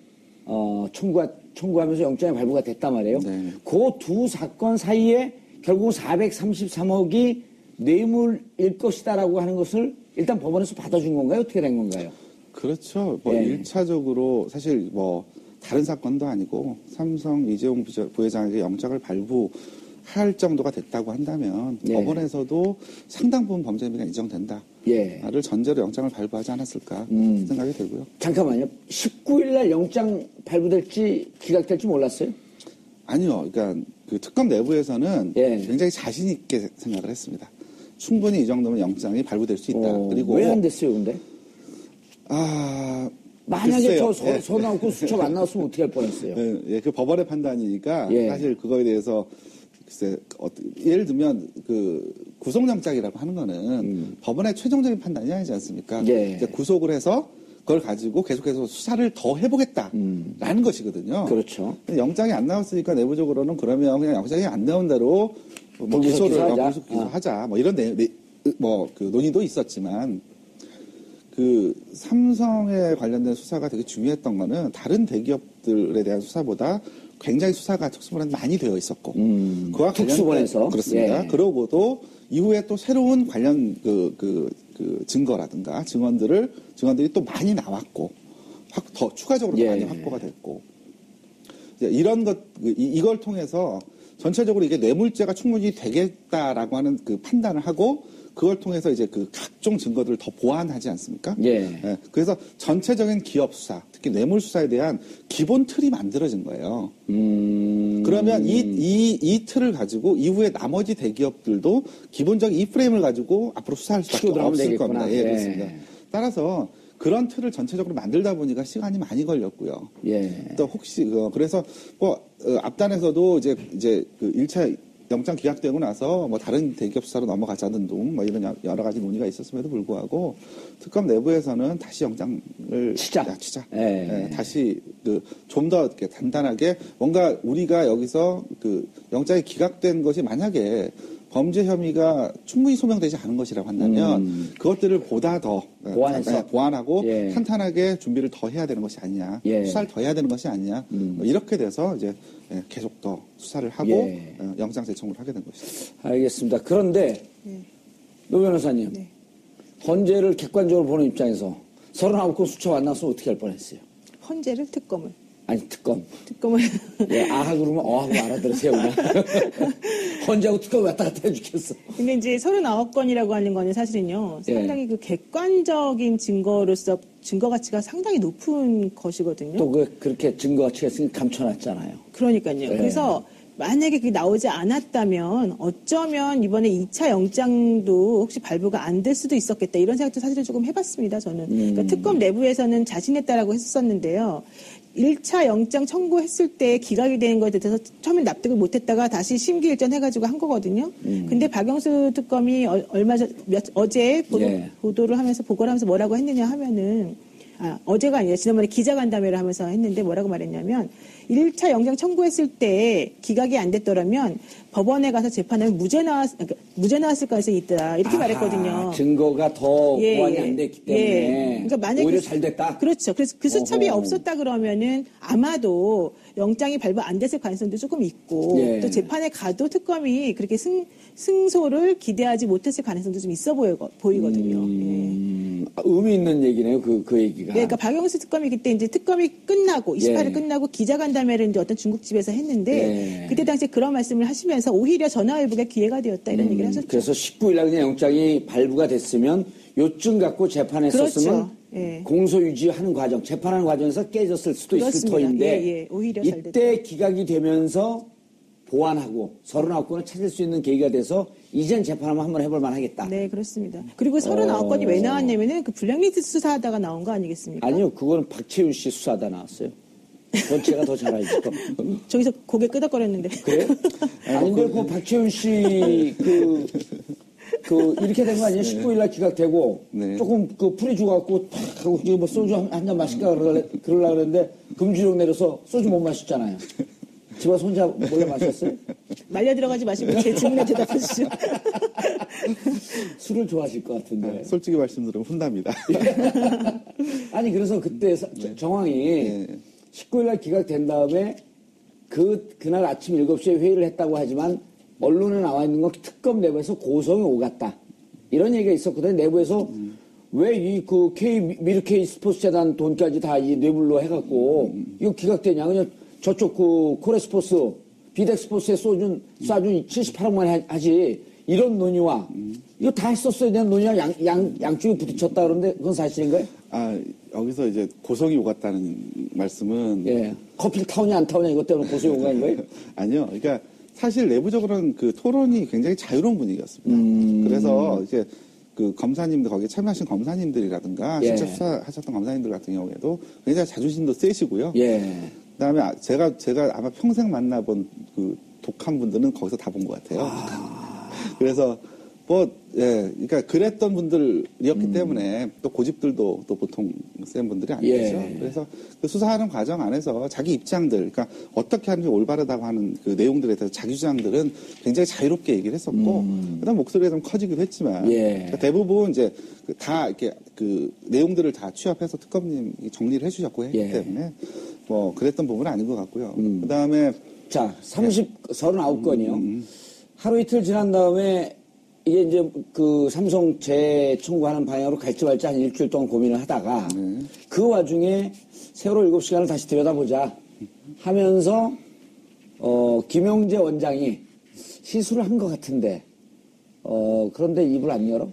청구하면서 영장이 발부가 됐단 말이에요. 네. 그 두 사건 사이에 결국 433억이 뇌물일 것이다라고 하는 것을 일단 법원에서 받아준 건가요? 어떻게 된 건가요? 그렇죠. 뭐 예. 1차적으로 사실 뭐 다른 사건도 아니고 삼성 이재용 부회장에게 영장을 발부할 정도가 됐다고 한다면 예. 법원에서도 상당 부분 범죄 혐의가 인정된다. 예. 를 전제로 영장을 발부하지 않았을까 생각이 들고요. 잠깐만요. 19일 날 영장 발부될지 기각될지 몰랐어요? 아니요. 그러니까 그 특검 내부에서는 예. 굉장히 자신 있게 생각을 했습니다. 충분히 이 정도면 영장이 발부될 수 있다. 그리고 왜 안 됐어요, 근데? 만약에 글쎄요. 저 서 나오고 수첩 안 나왔으면 어떻게 할 뻔했어요? 예, 그 법원의 판단이니까 예. 사실 그거에 대해서 글쎄 예를 들면 그 구속영장이라고 하는 거는 법원의 최종적인 판단이 아니지 않습니까? 예. 이제 구속을 해서 그걸 가지고 계속해서 수사를 더 해보겠다라는 것이거든요. 그렇죠. 근데 영장이 안 나왔으니까 내부적으로는 그러면 그냥 영장이 안 나온 대로 뭐 불구속 기소를 기소하자. 불구속 기소하자 뭐 이런 그 논의도 있었지만 그 삼성에 관련된 수사가 되게 중요했던 거는 다른 대기업들에 대한 수사보다 굉장히 수사가 특수본에는 많이 되어 있었고 그와 특수본에서 그렇습니다. 예. 그러고도 이후에 또 새로운 관련 그 증거라든가 증언들이 또 많이 나왔고 더 추가적으로 예. 많이 확보가 됐고 이런 이걸 통해서 전체적으로 이게 뇌물죄가 충분히 되겠다라고 하는 그 판단을 하고 그걸 통해서 이제 그 각종 증거들을 더 보완하지 않습니까? 예. 예, 그래서 전체적인 기업 수사, 특히 뇌물 수사에 대한 기본 틀이 만들어진 거예요. 그러면 이 틀을 가지고 이후에 나머지 대기업들도 기본적인 이 프레임을 가지고 앞으로 수사할 수밖에 치고 들어가면 없을 되겠구나. 겁니다. 예, 예. 그렇습니다. 따라서 그런 틀을 전체적으로 만들다 보니까 시간이 많이 걸렸고요. 예. 또 혹시 그래서 뭐 앞단에서도 이제 그 1차 영장 기각되고 나서 뭐 다른 대기업 수사로 넘어가자는 등 뭐 이런 여러 가지 논의가 있었음에도 불구하고 특검 내부에서는 다시 영장을 치자. 예. 다시 좀 더 이렇게 단단하게 뭔가 우리가 여기서 그 영장이 기각된 것이 만약에 범죄 혐의가 충분히 소명되지 않은 것이라고 한다면 그것들을 보다 더 보완하고 예. 탄탄하게 준비를 더 해야 되는 것이 아니냐, 예. 수사를 더 해야 되는 것이 아니냐, 이렇게 돼서 이제 계속 더 수사를 하고 예. 영장 재청구를 하게 된 것이죠. 알겠습니다. 그런데 노 변호사님, 네. 헌재를 객관적으로 보는 입장에서 39건 수첩 안 나왔으면 어떻게 할 뻔했어요? 헌재를 특검을 아니 특검을 예, 아하 그러면 어하고 알아들으세요 그냥. 헌재하고 특검 왔다 갔다 해주겠어. 근데 이제 39건이라고 하는 거는 사실은요, 예. 상당히 그 객관적인 증거로서 증거 가치가 상당히 높은 것이거든요. 또 그렇게 증거 가치가 있으니까 감춰놨잖아요. 그러니까요. 예. 그래서 만약에 그게 나오지 않았다면 어쩌면 이번에 2차 영장도 혹시 발부가 안 될 수도 있었겠다. 이런 생각도 사실은 조금 해봤습니다. 저는. 그러니까 특검 내부에서는 자신했다라고 했었는데요. 1차 영장 청구했을 때 기각이 된 것에 대해서 처음엔 납득을 못했다가 다시 심기일전해가지고 한 거거든요. 근데 박영수 특검이 어제 보도를 하면서 보고를 하면서 뭐라고 했느냐 하면은 어제가 아니라 지난번에 기자간담회를 하면서 했는데 뭐라고 말했냐면 1차 영장 청구했을 때 기각이 안 됐더라면 법원에 가서 재판하면 무죄 나왔을 가능성이 있다. 이렇게 말했거든요. 증거가 더 보완이 안 됐기 때문에 그러니까 만약에 오히려 잘 됐다. 그렇죠. 그래서 그 수첩이 없었다 그러면은 아마도 영장이 발부 안 됐을 가능성도 조금 있고 또 재판에 가도 특검이 그렇게 승소를 기대하지 못했을 가능성도 좀 있어 보이거든요. 의미 있는 얘기네요. 그 얘기가. 그러니까 박영수 특검이 그때 이제 특검이 끝나고 28일 끝나고 기자간담회를 이제 어떤 중국집에서 했는데 그때 당시에 그런 말씀을 하시면서 오히려 전화위복의 기회가 되었다 이런 얘기를 하셨죠. 그래서 19일 날 그냥 영장이 발부가 됐으면 요쯤 갖고 재판했었으면 그렇죠. 공소 유지하는 과정, 재판하는 과정에서 깨졌을 수도 그렇습니다. 있을 터인데 오히려 잘 이때 기각이 되면서 보완하고 39건을 찾을 수 있는 계기가 돼서 이젠 재판 한번 해볼 만하겠다. 네, 그렇습니다. 그리고 39건이 왜 나왔냐면은 그 블랙리스트 수사하다가 나온 거 아니겠습니까? 아니요, 그거는 박채윤 씨 수사하다 나왔어요. 그건 제가 더 잘 알죠. 저기서 고개 끄덕거렸는데. 그래요? 아닌데 그 박채윤 씨 이렇게 된 거 아니에요? 19일날 기각되고 네. 조금 풀이 죽어갖고 탁 하고 뭐 소주 한 잔 마실까 그러려고 그랬는데 금주령 내려서 소주 못 마셨잖아요. 집에서 혼자 몰래 마셨어요? 말려 들어가지 마시고 제 질문에 대답해 주시죠. 술을 좋아하실 것 같은데. 솔직히 말씀드리면 혼납니다. 아니 그래서 그때 정황이 19일날 기각된 다음에 그날 아침 7시에 회의를 했다고 하지만 언론에 나와 있는 건 특검 내부에서 고성이 오갔다. 이런 얘기가 있었거든요. 내부에서 왜 미르 K 스포츠 재단 돈까지 다 이 뇌물로 해갖고 이거 기각되냐. 그냥 저쪽 코레스포츠, 비덱스포츠에 쏴준 78억만 하지. 이런 논의와 이거 다 했었어야 되는 논의와 양쪽이 부딪혔다 그러는데 그건 사실인가요? 여기서 이제 고성이 오갔다는 말씀은. 예. 커피를 타오냐 안 타오냐 이것 때문에 고성이 오간 거예요? 아니요. 그러니까 사실 내부적으로는 그 토론이 굉장히 자유로운 분위기였습니다. 그래서 이제 그 검사님들, 거기에 참여하신 검사님들이라든가 실제 수사하셨던 검사님들 같은 경우에도 굉장히 자존심도 세시고요. 예. 그다음에 제가 아마 평생 만나본 그 독한 분들은 거기서 다 본 것 같아요. 그래서 그러니까 그랬던 분들이었기 때문에 또 고집들도 또 보통 센 분들이 아니겠죠. 예. 그래서 그 수사하는 과정 안에서 자기 입장들, 그러니까 어떻게 하는 게 올바르다고 하는 그 내용들에 대해서 자기 주장들은 굉장히 자유롭게 얘기를 했었고, 그다음 목소리가 좀 커지기도 했지만, 그러니까 대부분 이제 다 이렇게 그 내용들을 다 취합해서 특검님이 정리를 해주셨고 했기 때문에 뭐 그랬던 부분은 아닌 것 같고요. 그다음에 자, 39건이요. 하루 이틀 지난 다음에 이게 이제 그 삼성 재청구하는 방향으로 갈지 말지 한 일주일 동안 고민을 하다가 그 와중에 세월호 7시간을 다시 들여다보자 하면서 김용재 원장이 시술을 한 것 같은데 그런데 입을 안 열어?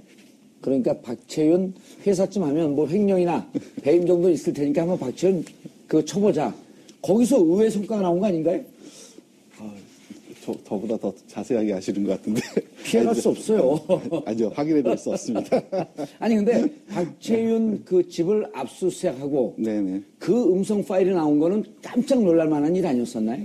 그러니까 박채윤 회사쯤 하면 뭐 횡령이나 배임 정도 있을 테니까 한번 박채윤 그거 쳐보자. 거기서 의외의 성과가 나온 거 아닌가요? 저보다 더 자세하게 아시는 것 같은데. 피해갈 수 없어요. 아니요, 확인해 볼 수 없습니다. 아니, 근데 박채윤 그 집을 압수수색하고 네네. 그 음성 파일이 나온 거는 깜짝 놀랄 만한 일 아니었었나요?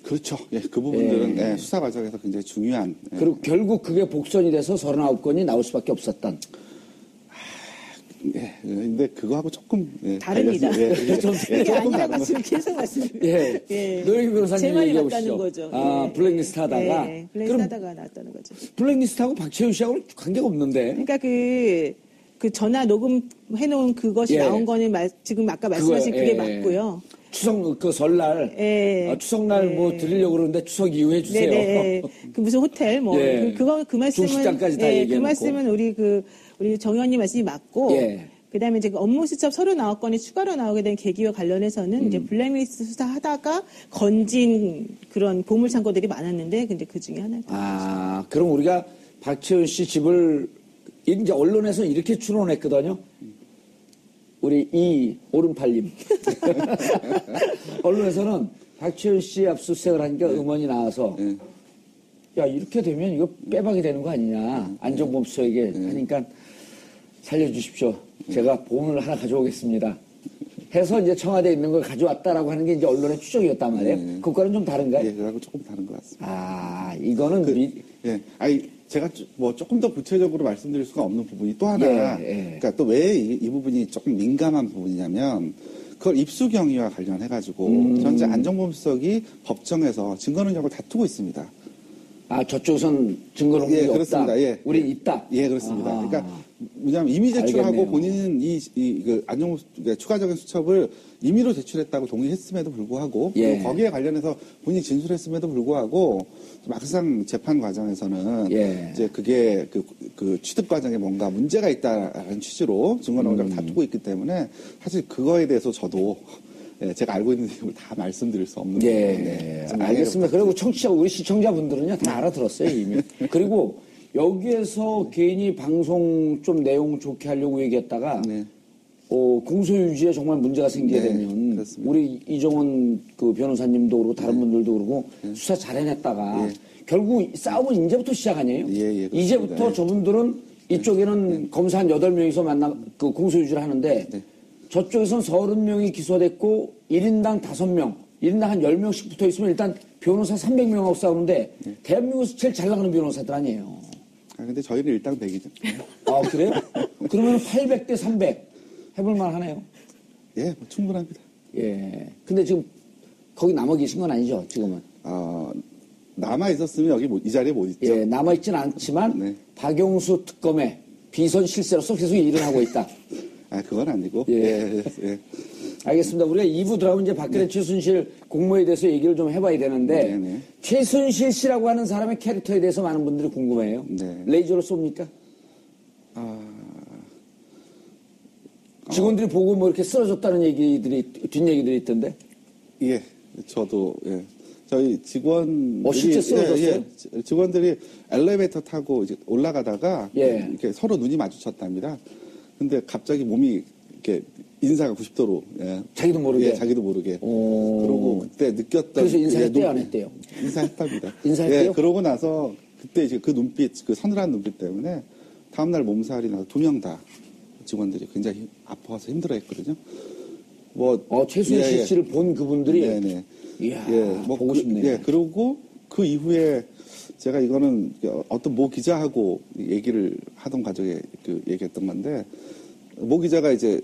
그렇죠. 예, 그 부분들은 수사 과정에서 굉장히 중요한. 그리고 결국 그게 복선이 돼서 39건이 나올 수밖에 없었던. 근데 그거하고 조금 다릅니다. 조금 다른 거. 지금 계속 말씀드려요. 노영희 변호사님 제 말이 얘기해 맞다는 보시죠. 거죠. 블랙리스트 하다가. 블랙리스트 하다가 나왔다는 거죠. 블랙리스트하고 박채윤 씨하고는 관계가 없는데. 그러니까 그 전화 녹음해놓은 그것이 나온 거는 지금 아까 말씀하신 그게 맞고요. 추석 설날 추석날 뭐 드리려고 그러는데 추석 이후에 해주세요. 네네. 그 무슨 호텔 그 말씀은 중식장까지 다 얘기해놓고. 그 말씀은 우리 정 의원님 말씀이 맞고. 그다음에 이제 업무 수첩 39건이 추가로 나오게 된 계기와 관련해서는 이제 블랙리스트 수사하다가 건진 그런 보물 창고들이 많았는데 근데 그 중에 하나죠. 그럼 우리가 박채윤 씨 집을 이제 언론에서 이렇게 추론했거든요. 우리 이 오른팔님. 언론에서는 박채윤 씨 압수수색을 하니까 음원이 나와서 야 이렇게 되면 이거 빼박이 되는 거 아니냐. 안정범 수석에게 하니까 살려주십시오. 제가 보험을 하나 가져오겠습니다. 해서 이제 청와대에 있는 걸 가져왔다라고 하는 게 이제 언론의 추정이었단 말이에요. 그거는 좀 다른가요? 예, 그거하고 조금 다른 것 같습니다. 이거는 제가 뭐 조금 더 구체적으로 말씀드릴 수가 없는 부분이 또 하나, 그러니까 또 왜 이 부분이 조금 민감한 부분이냐면 그걸 입수 경위와 관련해가지고 현재 안정범 수석이 법정에서 증거 능력을 다투고 있습니다. 저쪽은 증거 능력이 없다. 그렇습니다. 우린 있다. 예, 그렇습니다. 그러니까 뭐냐면 이미 제출하고 알겠네요. 본인은 그 안정범 추가적인 수첩을 임의로 제출했다고 동의했음에도 불구하고 그리고 거기에 관련해서 본인이 진술했음에도 불구하고 막상 재판 과정에서는 이제 그게 그 취득 과정에 뭔가 문제가 있다라는 취지로 증거 능력을 다투고 있기 때문에 사실 그거에 대해서 저도 제가 알고 있는 내용을 다 말씀드릴 수 없는 부분인데. 알겠습니다. 그리고 우리 시청자분들은요 다 알아들었어요 이미. 그리고 여기에서 괜히 방송 좀 내용 좋게 하려고 얘기했다가 공소유지에 정말 문제가 생기게 되면 됐습니다. 우리 이종원 그 변호사님도 그러고 다른 분들도 그러고 수사 잘 해냈다가 결국 싸움은 이제부터 시작 아니에요? 이제부터 저분들은 이쪽에는 검사 한 8명이서 그 공소유지를 하는데 저쪽에서는 30명이 기소됐고 1인당 5명, 1인당 한 10명씩 붙어 있으면 일단 변호사 300명하고 싸우는데 대한민국에서 제일 잘 나가는 변호사들 아니에요. 근데 저희는 일당백이죠. 아, 그래요? 그러면 800대 300 해볼만 하네요. 예, 뭐 충분합니다. 예. 근데 지금 거기 남아 계신 건 아니죠, 지금은? 남아 있었으면 여기 이 자리에 못 있죠. 예, 남아 있진 않지만 박용수 특검의 비선 실세로서 계속 일을 하고 있다. 그건 아니고. 예. 알겠습니다. 우리가 2부 들어가면 이제 박근혜 최순실 공모에 대해서 얘기를 좀 해봐야 되는데 최순실 씨라고 하는 사람의 캐릭터에 대해서 많은 분들이 궁금해요. 레이저로 쏩니까? 직원들이 보고 뭐 이렇게 쓰러졌다는 뒷얘기들이 있던데? 예, 저도, 저희 직원들이. 실제 쓰러졌어요? 직원들이 엘리베이터 타고 이제 올라가다가 이렇게 서로 눈이 마주쳤답니다. 근데 갑자기 몸이 이렇게 인사가 90도로. 자기도 모르게? 자기도 모르게. 그러고 그때 느꼈던. 그래서 인사했대요, 안 했대요? 인사했답니다. 인사했대요? 그러고 나서 그때 이제 그 눈빛, 그 서늘한 눈빛 때문에 다음날 몸살이 나서 2명 다 직원들이 굉장히 아파서 힘들어 했거든요. 최순실 씨를 본 그분들이? 네네. 이야, 보고 싶네요. 그러고 그 이후에 제가 이거는 어떤 모 기자하고 얘기를 하던 과정에 얘기했던 건데, 모 기자가 이제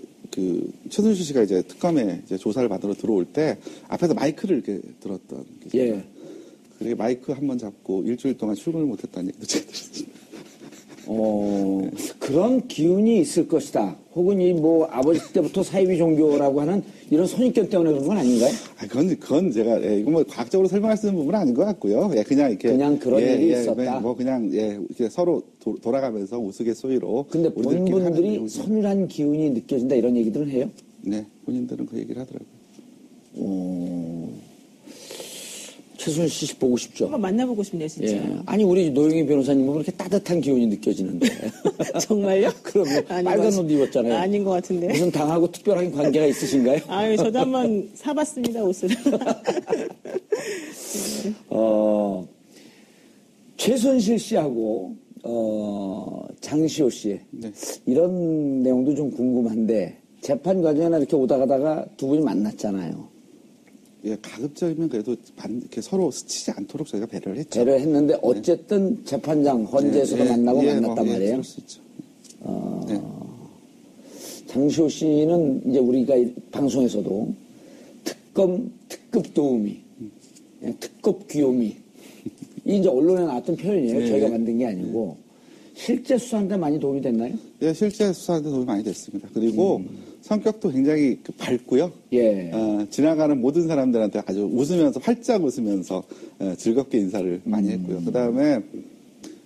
최순실 씨가 이제 특검에 이제 조사를 받으러 들어올 때 앞에서 마이크를 이렇게 들었던 기자가. 그렇게 마이크 한 번 잡고 일주일 동안 출근을 못했다는 얘기도 제가 들었습니다. 그런 기운이 있을 것이다. 혹은 아버지 때부터 사이비 종교라고 하는 이런 선입견 때문에 그런 건 아닌가요? 그건 제가, 이거 뭐 과학적으로 설명할 수 있는 부분은 아닌 것 같고요. 그냥 이렇게. 그냥 그런 일이 있었다. 이렇게 서로 돌아가면서 우스갯소리로. 근데 본 분들이 서늘한 기운이 느껴진다 이런 얘기들은 해요? 네, 본인들은 그 얘기를 하더라고요. 최순실 씨 보고 싶죠? 한번 만나보고 싶네요, 진짜. 아니, 우리 노영희 변호사님은 그렇게 따뜻한 기운이 느껴지는데. 정말요? 그러면 빨간 옷 입었잖아요. 아닌 것 같은데. 무슨 당하고 특별한 관계가 있으신가요? 저도 한번 사봤습니다, 옷을. 최순실 씨하고, 장시호 씨. 이런 내용도 좀 궁금한데, 재판 과정에 이렇게 오다 가다가 두 분이 만났잖아요. 가급적이면 그래도 이렇게 서로 스치지 않도록 저희가 배려를 했죠. 배려했는데 어쨌든 재판장 헌재에서도 만나고 만났단 말이에요. 그럴 수 있죠. 장시호 씨는 이제 우리가 방송에서도 특급 도우미, 특급 귀요미. 이 이제 언론에 나왔던 표현이에요. 저희가 만든 게 아니고. 실제 수사하는데 많이 도움이 됐나요? 예, 실제 수사하는데 도움이 많이 됐습니다. 그리고 성격도 굉장히 밝고요. 지나가는 모든 사람들한테 아주 웃으면서, 활짝 웃으면서 즐겁게 인사를 많이 했고요. 그 다음에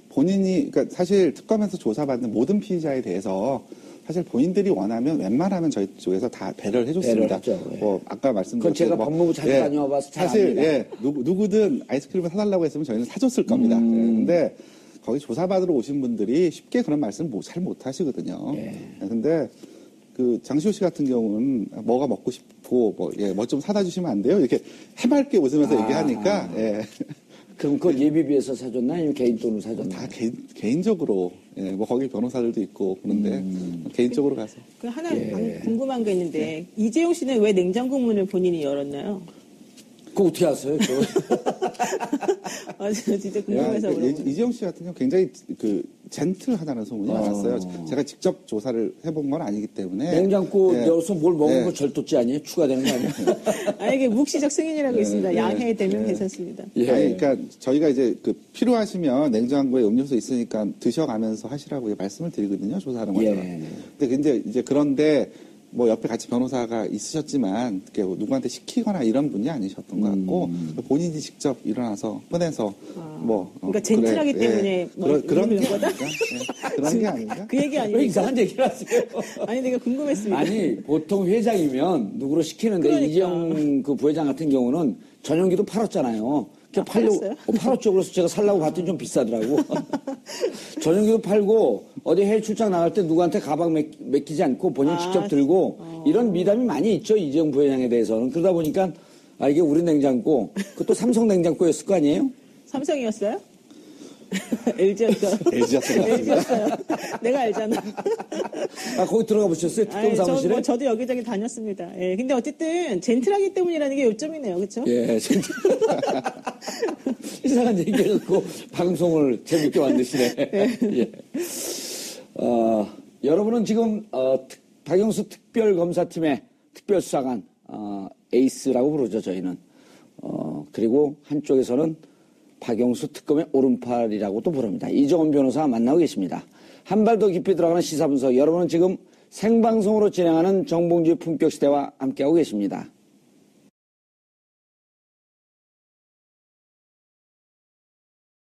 그러니까 사실 특검에서 조사받는 모든 피의자에 대해서 사실 본인들이 원하면 웬만하면 저희 쪽에서 다 배려를 해줬습니다. 아까 말씀드렸던 그건 제가 법무부 자주 다녀와봐서 잘 사실 압니다. 누구든 아이스크림을 사달라고 했으면 저희는 사줬을 겁니다. 근데 거기 조사받으러 오신 분들이 쉽게 그런 말씀 잘 못하시거든요. 근데 장시호 씨 같은 경우는 뭐가 먹고 싶고 뭐 좀 사다 주시면 안 돼요? 이렇게 해맑게 웃으면서 얘기하니까. 그럼 그걸 예비비에서 사줬나 아니면 개인 돈으로 사줬나? 다 개인적으로. 뭐 거기 변호사들도 있고 그런데 개인적으로 가서. 하나 궁금한 게 있는데 이재용 씨는 왜 냉장고 문을 본인이 열었나요? 그거 어떻게 아세요? 저 진짜 궁금해서 물어보는. 이재용 씨 같은 경우 굉장히 젠틀하다는 소문이 많았어요. 제가 직접 조사를 해본 건 아니기 때문에. 냉장고 열어서 뭘 먹는 거 절도죄 아니에요? 추가되는 거 아니에요? 이게 묵시적 승인이라고 있습니다. 양해에 대면 괜찮습니다. 그러니까 저희가 이제 필요하시면 냉장고에 음료수 있으니까 드셔가면서 하시라고 말씀을 드리거든요. 조사하는 과정을. 근데 이제 그런데 뭐 옆에 같이 변호사가 있으셨지만 누구한테 시키거나 이런 분이 아니셨던 것 같고 본인이 직접 일어나서 꺼내서 그러니까 젠틀하기 때문에 그런 게 아닌가? 그런 게 아닌가? 그 얘기 아니에요? 왜 이상한 얘기를 하세요? 아니 내가 궁금했습니다. 아니 보통 회장이면 누구로 시키는데 이재용 그 부회장 같은 경우는 전용기도 팔았잖아요. 팔았죠. 그래서 제가 살라고 봤더니 좀 비싸더라고. 전용기도 팔고 어디 해외 출장 나갈 때 누구한테 가방 맡기지 않고 본인 직접 들고 이런 미담이 많이 있죠. 이재용 부회장에 대해서는. 그러다 보니까 이게 우리 냉장고, 그것도 삼성 냉장고였을 거 아니에요? 삼성이었어요? LG였어요. LG였어요. 내가 알잖아. 거기 들어가 보셨어요? 특검 사무실에? 저도 여기저기 다녔습니다. 예, 근데 어쨌든 젠틀하기 때문이라는 게 요점이네요. 그렇죠? 예, 이상한 얘기해놓고 방송을 재밌게 만드시네. 예. 여러분은 지금 박영수 특별검사팀의 특별수사관 에이스라고 부르죠. 저희는. 그리고 한쪽에서는 박영수 특검의 오른팔이라고도 부릅니다. 이정원 변호사와 만나고 계십니다. 한 발 더 깊이 들어가는 시사분석. 여러분은 지금 생방송으로 진행하는 정봉주의 품격시대와 함께하고 계십니다.